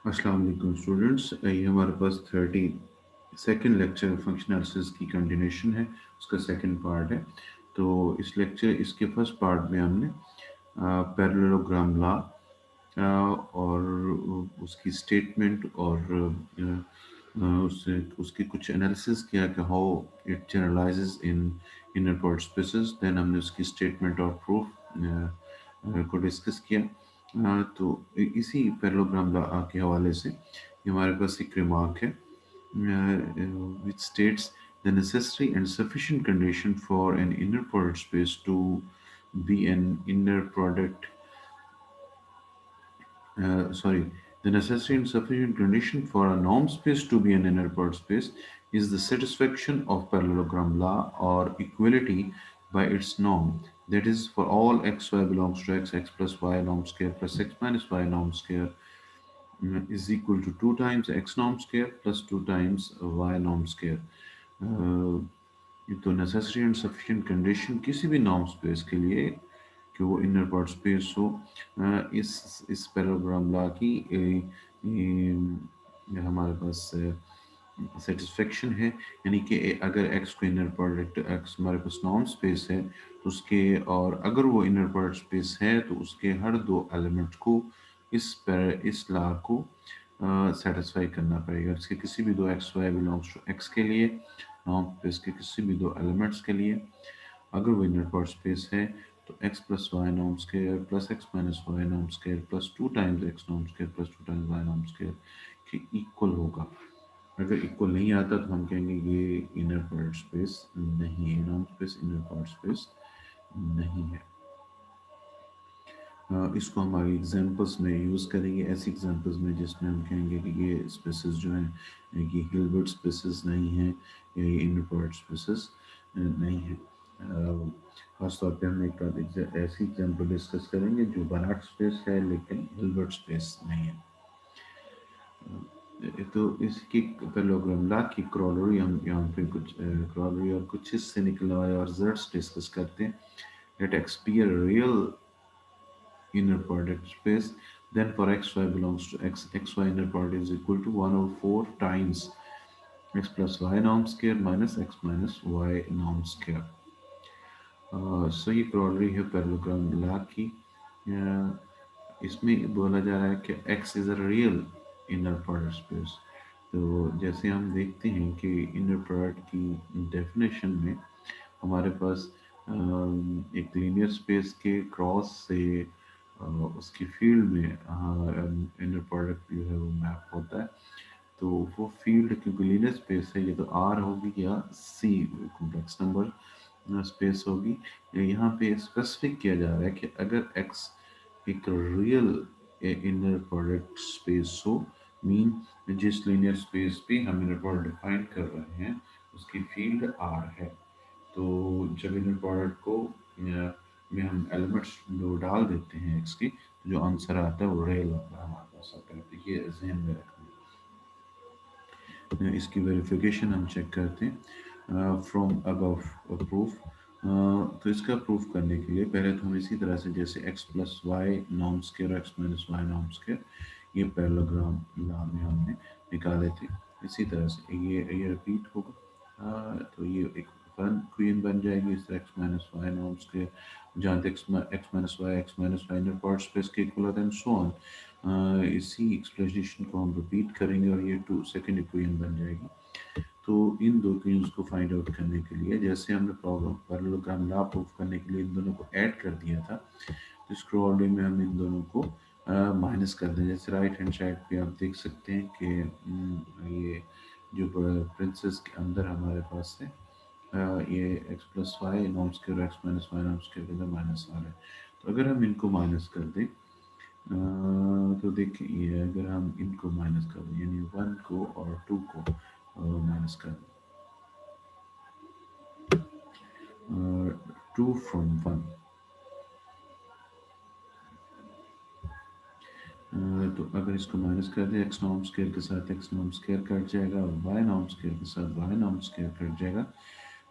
अस्सलाम वालेकुम स्टूडेंट्स, ये हमारे पास 32nd लेक्चर फंक्शन एनालिसिस की कंटिन्यूशन है। उसका सेकंड पार्ट है। तो इस लेक्चर इसके फर्स्ट पार्ट में हमने पैरेललोग्राम लॉ और उसकी स्टेटमेंट और उससे उसकी कुछ एनालिसिस किया कि how it generalizes in inner product spaces. Then हमने उसकी स्टेटमेंट और प्रूफ को डिस्कस किया। तो इसी पैरेललोग्राम लॉ के हवाले से ये हमारे पास एक रिमार्क है which states the necessary and sufficient condition for an inner product space to be an inner product sorry, the necessary and sufficient condition for a norm space to be an inner product space is the satisfaction of parallelogram law or equality by its norm. That is, for all x y belongs to x plus y norm square plus x minus y norm square is equal to 2 times x norm square plus 2 times y norm square. Uh, तो necessary and sufficient condition किसी भी norm space के लिए कि वो inner part space हो, इस पैराग्राम law की हमारे पास सेटिस्फेक्शन है। यानी कि अगर x को इनर प्रोडक्ट x हमारे पास नॉर्म स्पेस है तो उसके, और अगर वो इनर प्रोडक्ट स्पेस है तो उसके हर दो एलिमेंट्स को इस लॉ को सेटिस्फाई करना पड़ेगा। इसके किसी भी दो x y belongs to x के लिए, नॉर्म स्पेस के किसी भी दो एलिमेंट्स के लिए, अगर वो इनर पार्ट स्पेस है तो x plus Y norm square plus x minus Y norm square plus 2 times x norm square plus 2 times y norm square के इक्वल होगा। अगर इक्वल नहीं आता तो हम कहेंगे ये इनर पार्ट स्पेस नहीं है, norm space inner part space नहीं है। इसको हम आगे एग्जांपल्स में यूज़ करेंगे, ऐसी एग्जांपल्स में जिसमें हम कहेंगे कि ये स्पेसेस जो हैं ये हिल्बर्ट स्पेसेस नहीं हैं या ये इनर प्रोडक्ट स्पेसेस नहीं हैं। खास तौर पे हम एक ऐसी एग्जांपल डिस्कस करेंगे जो बनाट स्पेस है लेकिन हिल्बर्ट स्पेस नहीं है। तो इसकी पैरेललोग्राम लॉ की क्रॉलरी हम यहाँ पे कुछ क्रॉलरी और कुछ हिस्से निकलवाए और रिजल्ट्स डिस्कस करते हैं। Let x be a real inner product space, then for xy belongs to x, xy inner product is equal to 1 over 4 times x plus y norm square minus x minus y norm square. सो ये क्रॉलरी है parallelogram law की। इसमें बोला जा रहा है कि x is a real inner product space. तो जैसे हम देखते हैं कि इनर प्रोडक्ट की डेफिनेशन में हमारे पास एक लीनियर स्पेस के क्रॉस से उसकी फील्ड में इनर प्रोडक्ट जो है वो मैप होता है। तो वो फील्ड क्योंकि लीनियर स्पेस है, ये तो आर होगी या सी कॉम्प्लेक्स नंबर स्पेस होगी। यहाँ पे स्पेसिफिक किया जा रहा है कि अगर एक्स एक रियल इनर प्रोडक्ट स्पेस हो, मीन जिस लीनियर स्पेस पे हम इनर प्रोडक्ट डिफाइन कर रहे हैं उसकी फील्ड आर है। तो जब इनर प्रोडक्ट को में हम एलिमेंट्स जो डाल देते हैं एक्स की, तो जो आंसर आता है वो रियल नंबर हमारे पास आता है। तो ये जहन में रखना। इसकी वेरिफिकेशन हम चेक करते हैं फ्रॉम अबव प्रूफ। तो इसका प्रूफ करने के लिए पहले तो हम इसी तरह से जैसे x plus Y norm square x minus Y norm square ये पैरेललोग्राम लॉ में हमने निकाले थे, इसी तरह से ये रिपीट होगा। तो ये एक वन क्वीन बन जाएगी इस x minus Y norm square, जहाँ तक x minus y inner part space के इक्वल होता है एंड सो ऑन। इसी एक्सप्लेनेशन को हम रिपीट करेंगे और ये टू सेकेंड इक्वेशन बन जाएगी। तो इन दो इक्वेशंस को फाइंड आउट करने के लिए जैसे हमने प्रॉब्लम पैरेललोग्राम लॉ प्रूफ करने के लिए इन दोनों को ऐड कर दिया था, तो इस क्रॉलरी में हम इन दोनों को माइनस कर दें। जैसे राइट हैंड साइड पे आप देख सकते हैं कि ये जो प्रिंसेस के अंदर हमारे पास है ये x plus Y norm square x minus Y norm square के अंदर माइनस आ रहा है। तो अगर हम इनको माइनस कर दें तो देखिए अगर हम इनको माइनस कर दें यानी वन को और टू को माइनस कर दें टू फ्रॉम वन, तो अगर इसको माइनस कर दें एक्स नॉर्म स्क्वायर के साथ एक्स नॉर्म स्क्वायर कट जाएगा और वाई नॉर्म स्क्वायर के साथ वाई नॉर्म स्क्वायर कट जाएगा।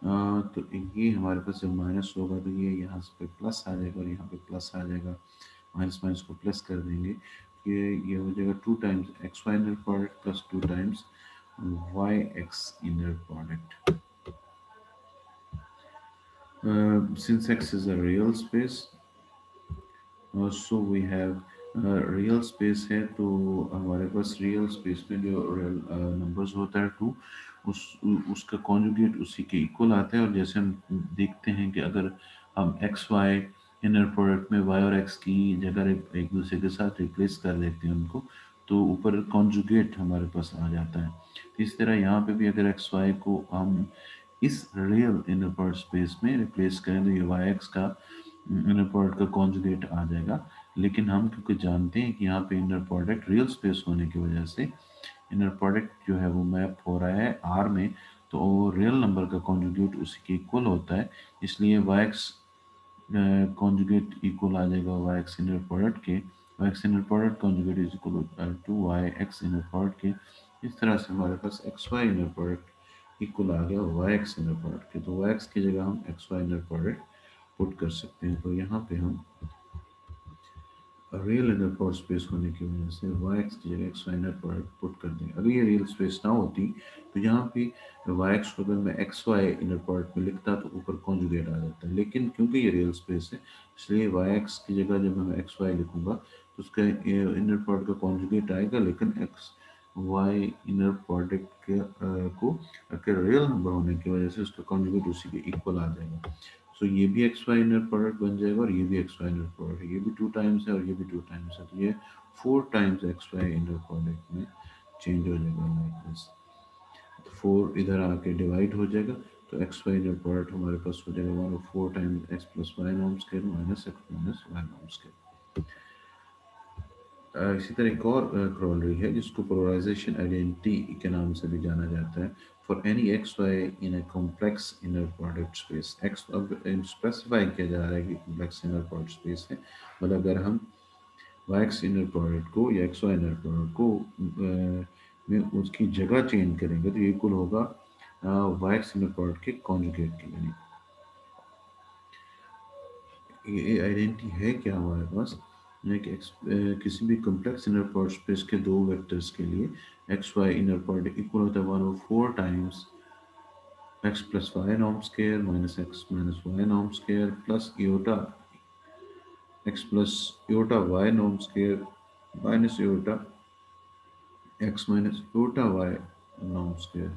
तो ये हमारे पास जब माइनस होगा तो ये यहाँ पे प्लस आ जाएगा और यहाँ पे प्लस आ जाएगा, माइनस माइनस को प्लस कर देंगे ये हो जाएगा 2 times x Y inner product plus 2 times y x inner product. Since X is a real space, so we have real space है, तो हमारे पास रियल स्पेस में जो रियल नंबर्स होता है टू, उस उसका कॉन्जुगेट उसी के इक्वल आता है. और जैसे हम देखते हैं कि अगर हम एक्स वाई इनर प्रोडक्ट में वाई और एक्स की जगह एक दूसरे के साथ रिप्लेस कर देते हैं उनको, तो ऊपर कॉन्जुगेट हमारे पास आ जाता है. इस तरह यहाँ पे भी अगर एक्स वाई को हम इस रियल इनर प्रोडक्ट स्पेस में रिप्लेस करें, तो ये वाई एक्स का इनर प्रोडक्ट का कॉन्जुगेट आ जाएगा. लेकिन हम क्योंकि जानते हैं कि यहाँ पे इनर प्रोडक्ट रियल स्पेस होने की वजह से इनर प्रोडक्ट जो है वो मैप हो रहा है आर में, तो रियल नंबर का कॉन्जुगेट उसी के इक्वल होता है. इसलिए वाई एक्स कॉन्जुगेट इक्वल आ जाएगा वाई एक्स इनर प्रोडक्ट के. Y x inner product conjugate is equal to Y x inner product के. इस तरह से हमारे पास X Y inner product equal आ गया वाई एक्स इनर प्रोडक्ट के. तो वाई एक्स की जगह हम x Y inner product put कर सकते हैं. तो यहाँ पे हम रियल इनर प्रोडक्ट स्पेस होने की वजह से वाई एक्स की जगह x Y inner product put कर देंगे. अगर ये रियल स्पेस ना होती तो यहाँ पे वाई एक्स को अगर मैं एक्स वाई इनर प्रोडक्ट में लिखता तो ऊपर कॉन्जुगेट आ जाता है. लेकिन क्योंकि ये रियल स्पेस है, इसलिए वाई एक्स की जगह जब मैं एक्स वाई लिखूंगा तो उसका इनर प्रोडक्ट का कॉन्जुगेट आएगा. लेकिन एक्स वाई इनर प्रोडक्ट के को अगर रियल नंबर होने की वजह से उसका कॉन्जुगेट उसी के इक्वल आ जाएगा. सो ये भी एक्स वाई इनर प्रोडक्ट बन जाएगा और ये भी एक्स वाई इनर प्रोडक्ट है. ये भी 2 टाइम्स है और ये भी 2 टाइम्स है, तो ये 4 times x Y inner product में चेंज हो जाएगा लाइक दिस. तो 4 इधर आके डिवाइड हो जाएगा, तो एक्स वाई इनर प्रोडक्ट हमारे पास हो जाएगा 1/4 times x plus Y norm square minus x minus Y norm square. इसी तरह एक और क्रॉलरी है जिसको पोलराइजेशन आइडेंटिटी के नाम से भी जाना जाता है. For any x y in a complex inner product space. X अब स्पेसिफाई किया जा रहा है कि कॉम्प्लेक्स इनर प्रोडक्ट स्पेस है. मतलब अगर हम वाई एक्स इनर प्रोडक्ट को या एक्स वाई इनर प्रोडक्ट को में उसकी जगह चेंज करेंगे तो ये इक्वल होगा वाई एक्स इनर प्रोडक्ट के कॉन्जुगेट के. यानी ये आइडेंटिटी है क्या हमारे पास, कि किसी भी कॉम्प्लेक्स इनर प्रोडक्ट स्पेस के दो वेक्टर्स के लिए X Y inner product equal होता है 1/4 times x plus Y norm square minus x minus Y norm square plus iota X plus iota Y norm square minus iota X minus iota Y norm square.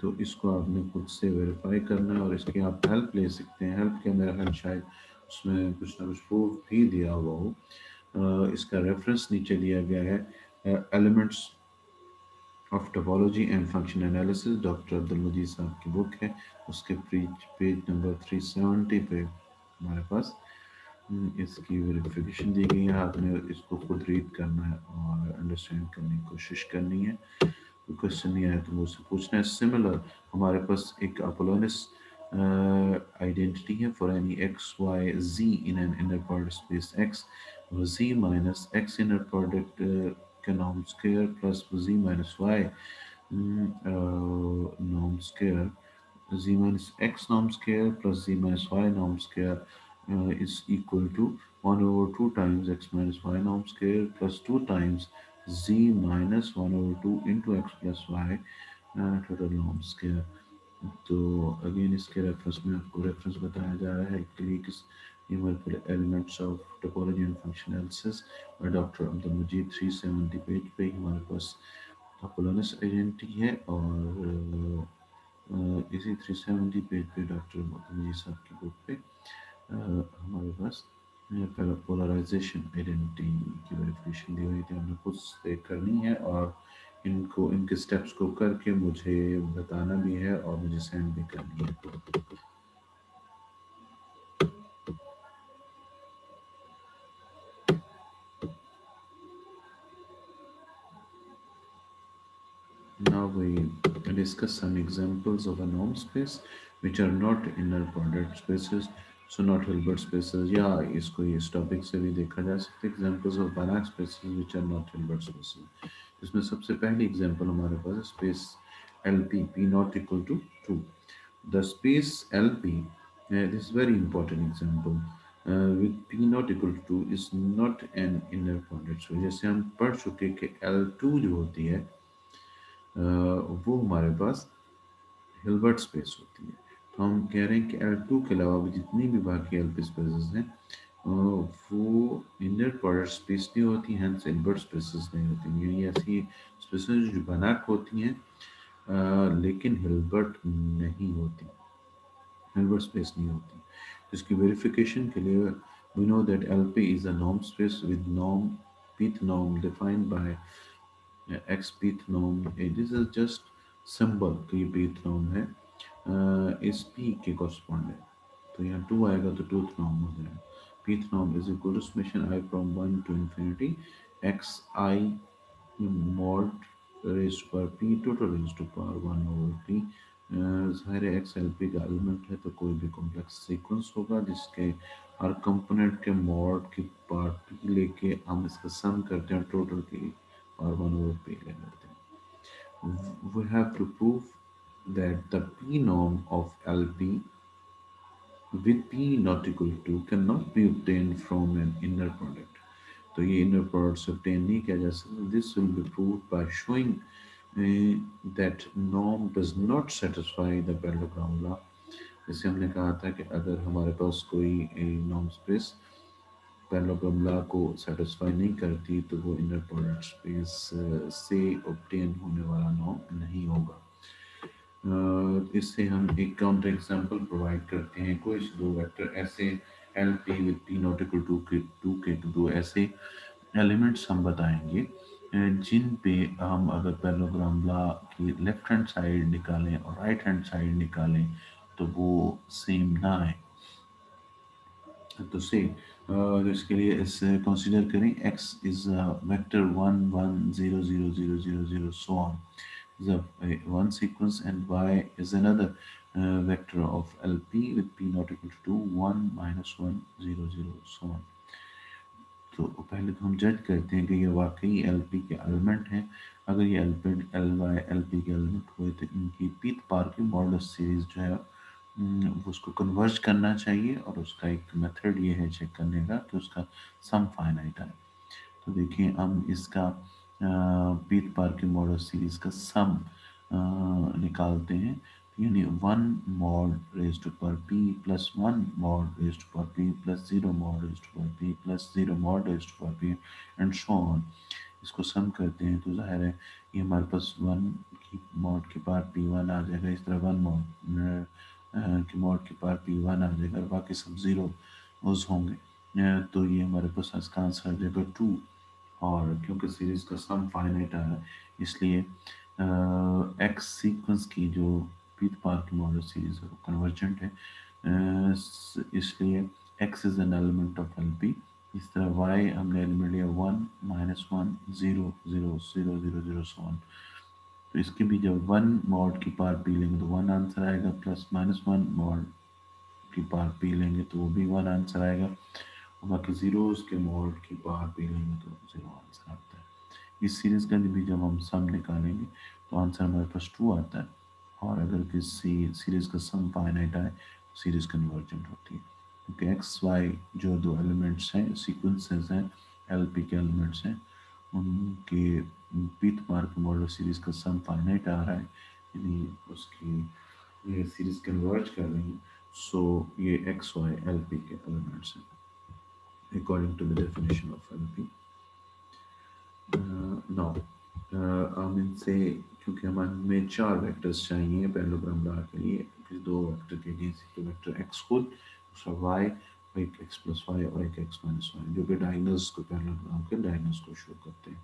तो इसको आपने खुद से verify करना है और इसकी आप हेल्प ले सकते हैं. हेल्प के मेरा ख्याल शायद उसमें कुछ ना कुछ प्रूफ भी दिया हुआ हो. इसका रेफरेंस नीचे दिया गया है. Elements of topology and function analysis doctor Abdul Majeed साहब की बुक है. उसके पेज पेज नंबर 370 पे हमारे पास इसकी वेरिफिकेशन दी गई है. आपने इसको खुद रीड करना है और अंडरस्टैंड करने की कोशिश करनी है. क्वेश्चन नहीं आया तो मुझसे पूछना है. सिमिलर हमारे पास एक अपोलोनिस आइडेंटिटी है for any x y z in an inner product space x. Z minus x inner product का norm square plus z minus Y norm square z minus x norm square plus z minus y norm square is equal to 1/2 times x minus y norm square plus 2 times z minus 1/2 into x plus y total norm square. तो again इसके reference में आपको reference बताया जा रहा है clicks numerical elements of topology and function analysis और doctor Abdul मजीद 370 page पे ही हमारे पास अपोलोनस आइडेंटिटी है. और इसी 370 पेज पे डॉक्टर अब्दुल मजीद साहब की बुक पे हमारे पास पोलराइजेशन आइडेंटिटी की वेरिफिकेशन दी हुई थी. हमने खुद से करनी है और इनको इनके स्टेप्स को करके मुझे बताना भी है और मुझे सेंड भी करनी है. Now we discuss some examples of a norm space which are not inner product spaces, so not Hilbert spaces. या इसको इस टॉपिक से भी देखा जा सकता है examples of Banach spaces which are not Hilbert spaces. इसमें सबसे पहली example हमारे पास है space LP P not equal to 2. The space LP, this is very important example. With P not equal to is not an inner product. So जैसे हम पढ़ चुके कि L2 जो होती है वो हमारे पास हिल्बर्ट स्पेस होती है। तो हम कह रहे हैं कि L2 के अलावा भी जितनी भी बाकी एलपी स्पेसेस हैं वो इनर प्रोडक्ट स्पेस नहीं होती, हैंस हिल्बर्ट स्पेसेस नहीं होती। यानी ऐसी स्पेसेस जो बनाक होती हैं लेकिन हिल्बर्ट नहीं होती, हिल्बर्ट स्पेस नहीं होती। तो इसकी वेरिफिकेशन के लिए we know that LP is a norm space with norm pth norm defined by x pth norm। This is just symbol कि ये pth norm है इस p के कॉरस्पॉन्ड है। तो यहाँ 2 आएगा तो टूथ नॉर्म हो जाएगा। pth norm is equal to summation I from 1 to infinity x I mod raised to power p total raised to power 1 over p। ज़ाहिर है एक्स एल पी का एलिमेंट है तो कोई भी कॉम्प्लेक्स सीक्वेंस होगा जिसके हर कंपोनेंट के मॉड की पार्ट पी लेके हम इसका सम करते हैं टोटल की पावर 1 ओवर पी ले लेते हैं। We have to prove that the p norm of LP with p not equal to cannot be obtained from an inner product। तो ये inner product से obtain नहीं किया जा सकता। This will be proved by showing that norm does not satisfy the parallelogram law। जैसे हमने कहा था कि अगर हमारे पास कोई नॉर्म स्पेस पैरेललोग्राम लॉ को सेटिस्फाई नहीं करती तो वो इनर प्रोडक्ट स्पेस से ऑब्टेन होने वाला नॉर्म नहीं होगा। इससे हम एक काउंटर एग्जांपल प्रोवाइड करते हैं। कोई से दो वेक्टर ऐसे L P with P not equal to के दो ऐसे एलिमेंट्स हम बताएंगे जिन पे हम अगर पैरेललोग्राम लॉ की लेफ्ट हैंड साइड निकालें और राइट हैंड साइड निकालें तो वो सेम ना आए। तो से इसके लिए इसे कंसीडर करें x is vector 1 1 0 0 0 0 0 so on is one sequence and y is another vector of LP with p not equal to 1 -1 0 0 so on। तो पहले तो हम जज करते हैं कि ये वाकई LP के एलिमेंट हैं। अगर ये LP के एलिमेंट हुए तो इनकी पीथ पार की मॉडुलस सीरीज जो है वो उसको कन्वर्ज करना चाहिए और उसका एक मेथड ये है चेक करने का कि उसका सम फाइनाइट है। तो देखिए हम इसका पीथ पार की मॉडुलस सीरीज का सम निकालते हैं। यानी 1 mod raised to power p plus 1 mod raised to power p plus 0 mod raised to power p plus 0 mod raised to power p and so on। इसको सम करते हैं तो जाहिर है ये हमारे पास 1 की मॉड के पार पी वन आ जाएगा। इस तरह 1 मॉड की मॉड के पार पी वन आ जाएगा और बाकी सब ज़ीरो उस होंगे। तो ये हमारे पास इसका आंसर आ जाएगा 2। और क्योंकि सीरीज का सम फाइनाइट है इसलिए एक्स सीक्वेंस की जो पीथ पार की मॉडल सीरीज है वो कन्वर्जेंट है। इसलिए x is an element of LP. इस तरह वाई हमने एलिमेंट लिया 1 -1 0 0 0 0 0 सो ऑन। तो इसके भी जब 1 मॉड की पार पी लेंगे तो 1 आंसर आएगा प्लस -1 मॉड की पार पी लेंगे तो वो भी 1 आंसर आएगा और बाकी जीरोस के मॉड की पार पी लेंगे तो 0 आंसर आता है। इस सीरीज का भी जब हम सम निकालेंगे तो आंसर हमारे पास 2 आता है। और अगर किसी सीरीज का सम फाइनाइट आए तो सीरीज कन्वर्जेंट होती है क्योंकि एक्स वाई जो दो एलिमेंट्स हैं सीक्वेंसेस हैं एलपी के एलिमेंट्स हैं उनके पीथ मार्क मॉडल सीरीज का सम फाइनाइट आ रहा है यानी उसकी ये सीरीज कन्वर्ज कर रही है। सो ये एक्स वाई एलपी के एलिमेंट्स हैं according to the definition of LP। Now हम इनसे क्योंकि हमें चार वेक्टर्स चाहिए पैरेललोग्राम लॉ के लिए क्योंकि दो वेक्टर के लिए तो वेक्टर एक्स खुद दूसरा वाई एक एक्स प्लस वाई और एक एक्स माइनस वाई जो कि डायगोनल्स को पैरेललोग्राम के डायगोनल्स को शो करते हैं।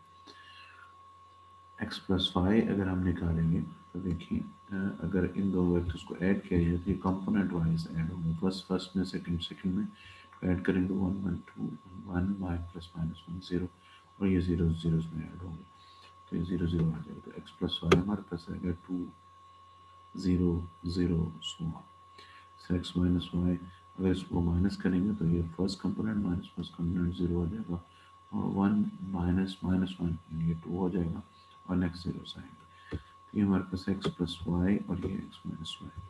एक्स प्लस वाई अगर हम निकालेंगे तो देखिए अगर इन दो वेक्टर्स को ऐड किया जाए तो ये कंपोनेंट वाइज ऐड होंगे फर्स्ट में सेकंड में ऐड करेंगे 1 वाई प्लस -1 0 और ये जीरो जीरो में ऐड होंगे तो ये 0 0 आ जाएगा। तो एक्स प्लस वाई हमारे पास आएगा 2 0 0 सो एक्स माइनस वाई अगर इसको माइनस करेंगे तो ये first component minus first component 0 हो जाएगा और 1 -1 ये 2 हो जाएगा और नेक्स्ट 0 आएगा। तो ये हमारे पास एक्स प्लस वाई और ये एक्स माइनस वाई।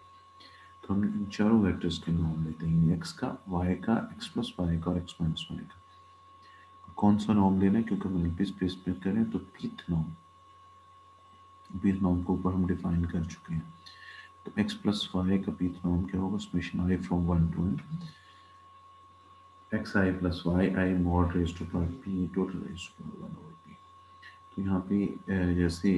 तो हम इन चारों वेक्टर्स के नॉर्म लेते हैं, एक्स का, वाई का, एक्स प्लस वाई का और एक्स माइनस वाई का। कौन सा नॉर्म लेना है, क्योंकि हम एलपी स्पेस में करें तो पीथ नॉर्म को ऊपर हम डिफाइन कर चुके हैं। तो एक्स प्लस वाई का पीथ नॉर्म क्या होगा, summation i from 1 to n x i plus y i mod raise to power p total raise to power 1 over p. तो यहाँ पे जैसे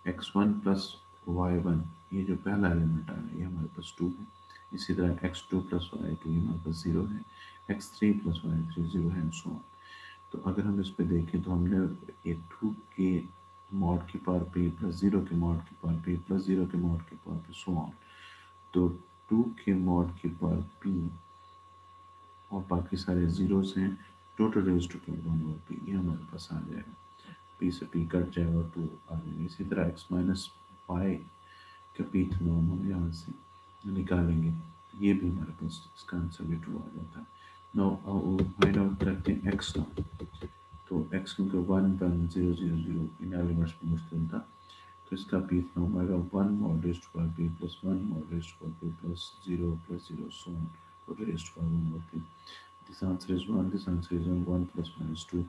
x1 प्लस वाई वन, ये जो पहला एलिमेंट आ रहा है ये हमारे पास 2 है। इसी तरह x2 प्लस वाई टू ये हमारे पास 0 है, x3 प्लस वाई थ्री 0 है एंड सो ऑन। तो अगर हम इस पे देखें तो हमने ये 2 के मॉड की पावर p प्लस 0 के मॉड की पावर p प्लस 0 के मॉड की पावर p सो ऑन। तो 2 के मॉड की पावर p और बाकी सारे जीरोस हैं, total raise to power 1 over p, ये हमारे पास आ जाएगा। पी से पी कट जाएगा और टू आ जाएगा। इसी तरह एक्स माइनस पाई का पीथ नॉर्म हम यहाँ से निकालेंगे, ये भी हमारे पास इसका आंसर भी टू आ जाता है। नाउ फाइंड आउट करते हैं एक्स नॉर्म। तो एक्स क्योंकि 1 1 0 0 0 इन एलिमेंट्स में मुश्किल था, तो इसका पीथ नॉर्म आएगा 1 mod raise to power p plus 1 mod raise to power p plus 0 so on two raise to power 1 over p. This answer is 1, this answer is 1 plus minus 2.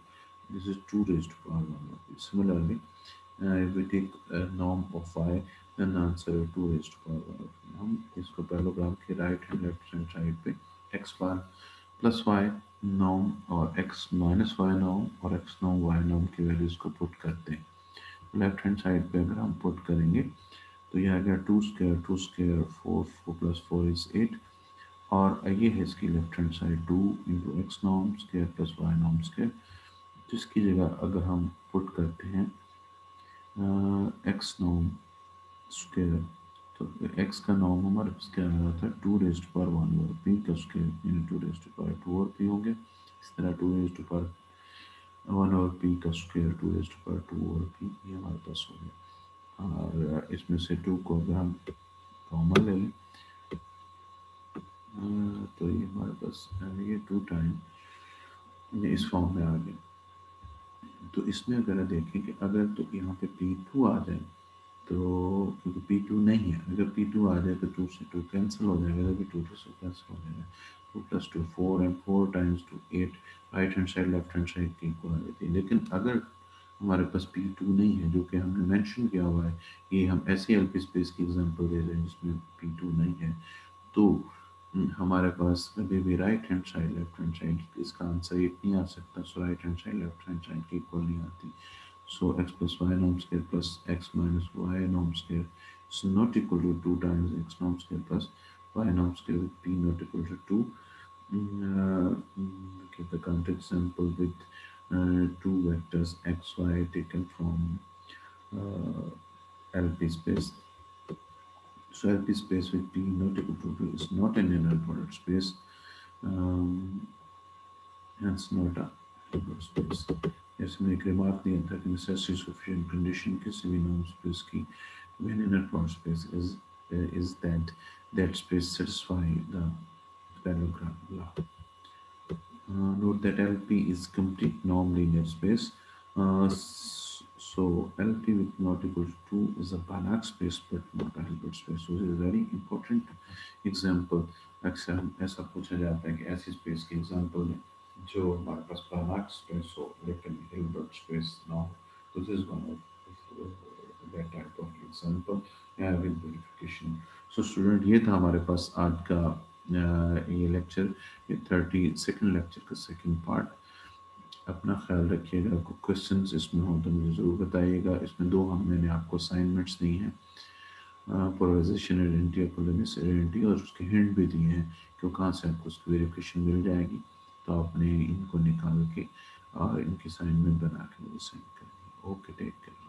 This is 2 raised to power 1. Similarly, if we take a norm of y, then the answer is 2 raised to power 1. हम इसको parallelogram के right hand left hand side पे x बार plus Y norm और x minus Y norm और x norm y norm की values को put करते हैं। लेफ्ट हैंड साइड पे अगर हम पुट करेंगे तो ये आ गया 2 स्क्वायर 4 प्लस 4 इज 8, और ये है इसकी left hand side 2 into x norm square plus Y norm square, जिसकी जगह अगर हम पुट करते हैं एक्स नॉर्म स्क्वायर, तो एक्स का नॉर्म हमारे पास क्या आ रहा था, 2 raise to power 1 over p का स्क्वायर यानी 2 raise to power 2 over p होंगे। इस तरह 2 raise to power 1 over p का square 2 raise to power 2 over P, ये हमारे पास हो गया। और इसमें से 2 को अगर हम कॉमन ले लें तो ये हमारे पास ये 2 टाइम ये इस फॉर्म में आ गया। तो इसमें अगर देखें कि अगर तो यहाँ पे P2 आ जाए, तो क्योंकि P2 नहीं है, अगर P2 आ जाए तो 2 से 2 कैंसिल हो जाएगा, अगर 2 से कैंसिल हो जाएगा, 2 plus 2 4 and 4 times 2 8, right hand side left hand side की इक्वल आ जाती है। लेकिन अगर हमारे पास P2 नहीं है, जो कि हमने मेंशन किया हुआ है, ये हम ऐसे एलपी स्पेस की एग्जांपल दे रहे हैं जिसमें P2 नहीं है, तो हमारे पास कभी भी right hand side left hand side इसका आंसर 8 नहीं आ सकता। So right hand side left hand side की इक्वल नहीं आती। So x plus y norm square plus x minus y norm square is not equal to 2 times x norm square plus y norm square with p not equal to 2. Give the counterexample with two vectors x, y taken from LP space. So LP space with p not equal to 2 is not an inner product space. Um, Hence not a Hilbert space. जैसे मैंने एक remark दिया था कि necessary sufficient condition किसी भी norm space की when inner product space is that space satisfy the parallelogram law. Note that LP is complete norm linear space. So LP with not equal to 2 is a Banach space but not a Hilbert space. So this is a very important example. अक्सर हम ऐसा पूछा जाता है कि ऐसी space की example दें जो हमारे पास Banach space हो लेकिन Hilbert space ना हो। तो this is one of that type of example with verification. So student, ये था हमारे पास आज का ये लेक्चर, ये 32nd लेक्चर का सेकंड पार्ट। अपना ख्याल रखिएगा, कोई क्वेश्चंस इसमें हो तो मुझे ज़रूर बताइएगा। इसमें दो मैंने आपको असाइनमेंट्स दी हैं, पोलराइजेशन आइडेंटिटी और पोलरिस आइडेंटिटी, और उसके हिंट भी दिए हैं कि कहाँ से आपको उसकी वेरिफिकेशन मिल जाएगी। तो आपने इनको निकाल के और इनकी असाइनमेंट बना के मुझे सेंड करनी है। Okay, take care.